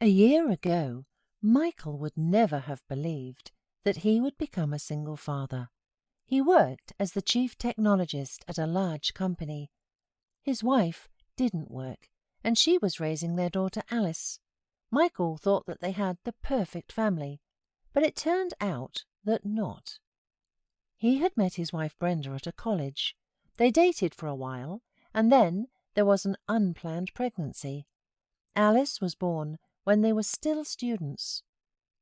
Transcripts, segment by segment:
A year ago, Michael would never have believed that he would become a single father. He worked as the chief technologist at a large company. His wife didn't work, and she was raising their daughter Alice. Michael thought that they had the perfect family, but it turned out that not. He had met his wife Brenda at a college. They dated for a while, and then there was an unplanned pregnancy. Alice was born when they were still students.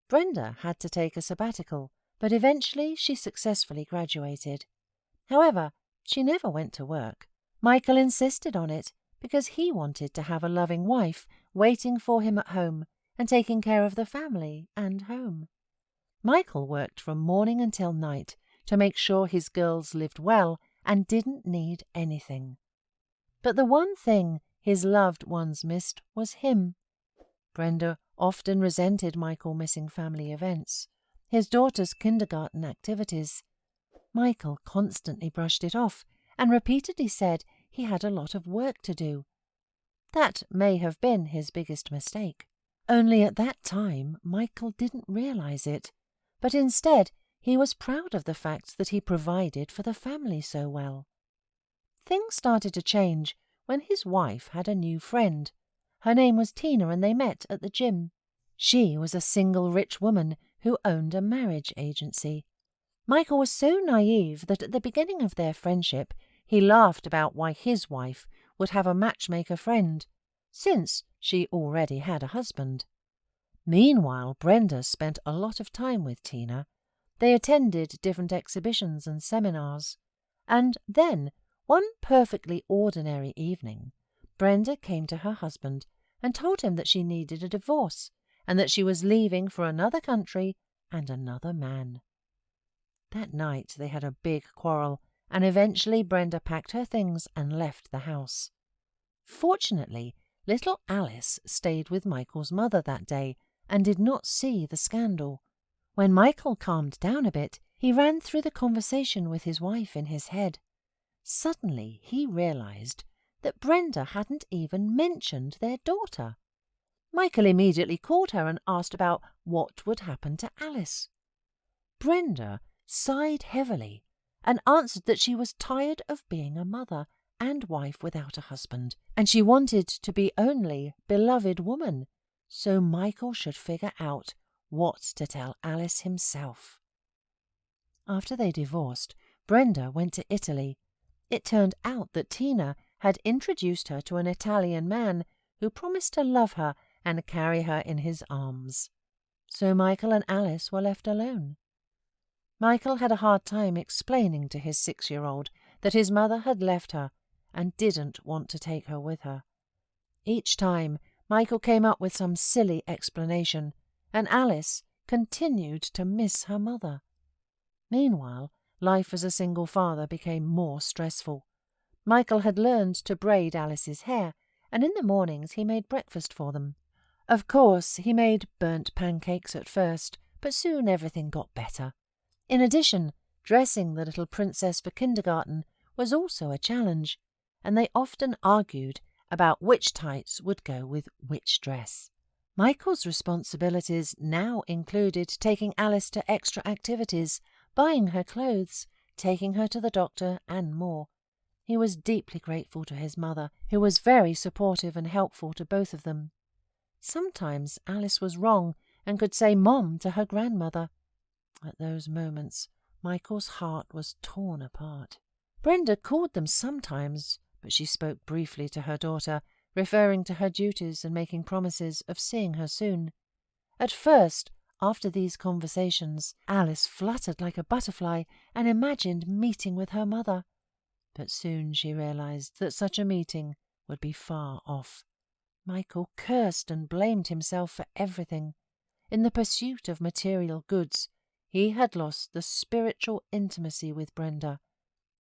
Brenda had to take a sabbatical, but eventually she successfully graduated. However, she never went to work. Michael insisted on it because he wanted to have a loving wife waiting for him at home and taking care of the family and home. Michael worked from morning until night to make sure his girls lived well and didn't need anything. But the one thing his loved ones missed was him. Brenda often resented Michael missing family events, his daughter's kindergarten activities. Michael constantly brushed it off and repeatedly said he had a lot of work to do. That may have been his biggest mistake. Only at that time Michael didn't realize it, but instead he was proud of the fact that he provided for the family so well. Things started to change when his wife had a new friend. Her name was Tina, and they met at the gym. She was a single rich woman who owned a marriage agency. Michael was so naive that at the beginning of their friendship he laughed about why his wife would have a matchmaker friend, since she already had a husband. Meanwhile, Brenda spent a lot of time with Tina. They attended different exhibitions and seminars. And then, one perfectly ordinary evening, Brenda came to her husband and told him that she needed a divorce and that she was leaving for another country and another man. That night they had a big quarrel, and eventually Brenda packed her things and left the house. Fortunately, little Alice stayed with Michael's mother that day and did not see the scandal. When Michael calmed down a bit, he ran through the conversation with his wife in his head. Suddenly he realized that Brenda hadn't even mentioned their daughter. Michael immediately called her and asked about what would happen to Alice. Brenda sighed heavily and answered that she was tired of being a mother and wife without a husband, and she wanted to be only beloved woman, so Michael should figure out what to tell Alice himself. After they divorced, Brenda went to Italy. It turned out that Tina had introduced her to an Italian man who promised to love her and carry her in his arms. So Michael and Alice were left alone. Michael had a hard time explaining to his 6-year-old that his mother had left her and didn't want to take her with her. Each time, Michael came up with some silly explanation, and Alice continued to miss her mother. Meanwhile, life as a single father became more stressful. Michael had learned to braid Alice's hair, and in the mornings he made breakfast for them. Of course, he made burnt pancakes at first, but soon everything got better. In addition, dressing the little princess for kindergarten was also a challenge, and they often argued about which tights would go with which dress. Michael's responsibilities now included taking Alice to extra activities, buying her clothes, taking her to the doctor, and more. He was deeply grateful to his mother, who was very supportive and helpful to both of them. Sometimes Alice was wrong and could say "Mom" to her grandmother. At those moments, Michael's heart was torn apart. Brenda called them sometimes, but she spoke briefly to her daughter, referring to her duties and making promises of seeing her soon. At first, after these conversations, Alice fluttered like a butterfly and imagined meeting with her mother. But soon she realized that such a meeting would be far off. Michael cursed and blamed himself for everything. In the pursuit of material goods, he had lost the spiritual intimacy with Brenda.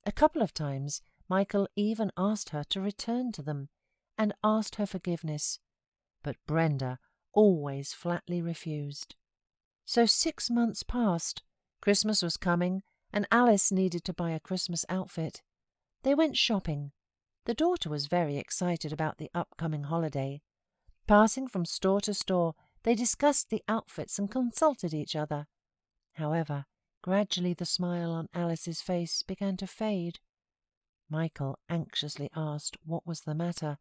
A couple of times, Michael even asked her to return to them and asked her forgiveness, but Brenda always flatly refused. So 6 months passed. Christmas was coming, and Alice needed to buy a Christmas outfit. They went shopping. The daughter was very excited about the upcoming holiday. Passing from store to store, They discussed the outfits and consulted each other. However, gradually the smile on Alice's face began to fade. Michael anxiously asked what was the matter.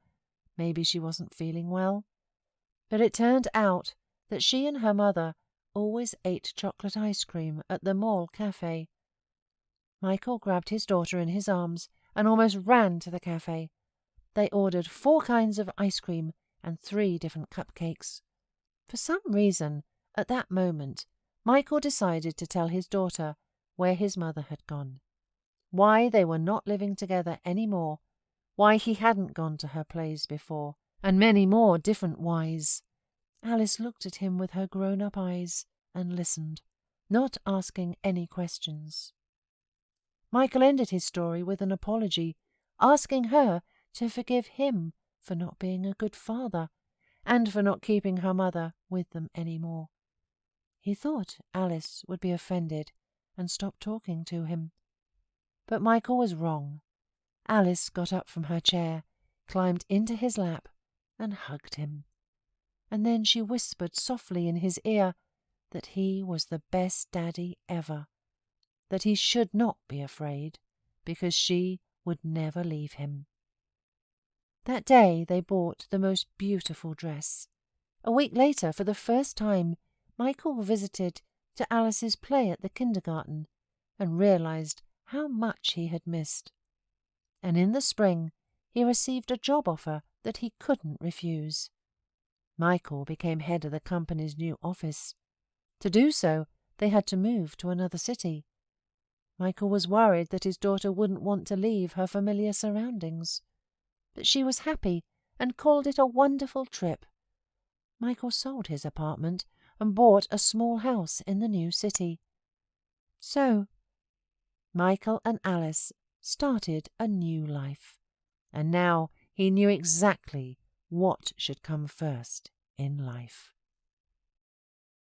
Maybe she wasn't feeling well? But it turned out that she and her mother always ate chocolate ice cream at the mall cafe. Michael grabbed his daughter in his arms and almost ran to the cafe. They ordered 4 kinds of ice cream and 3 different cupcakes. For some reason, at that moment, Michael decided to tell his daughter where his mother had gone, why they were not living together any more, why he hadn't gone to her plays before, and many more different whys. Alice looked at him with her grown-up eyes and listened, not asking any questions. Michael ended his story with an apology, asking her to forgive him for not being a good father and for not keeping her mother with them any more. He thought Alice would be offended and stop talking to him. But Michael was wrong. Alice got up from her chair, climbed into his lap, and hugged him. And then she whispered softly in his ear that he was the best daddy ever, that he should not be afraid, because she would never leave him. That day they bought the most beautiful dress. A week later, for the first time, Michael visited to Alice's play at the kindergarten and realized how much he had missed. And in the spring, he received a job offer that he couldn't refuse. Michael became head of the company's new office. To do so, they had to move to another city. Michael was worried that his daughter wouldn't want to leave her familiar surroundings. But she was happy and called it a wonderful trip. Michael sold his apartment and bought a small house in the new city. So, Michael and Alice started a new life, and now he knew exactly what should come first in life.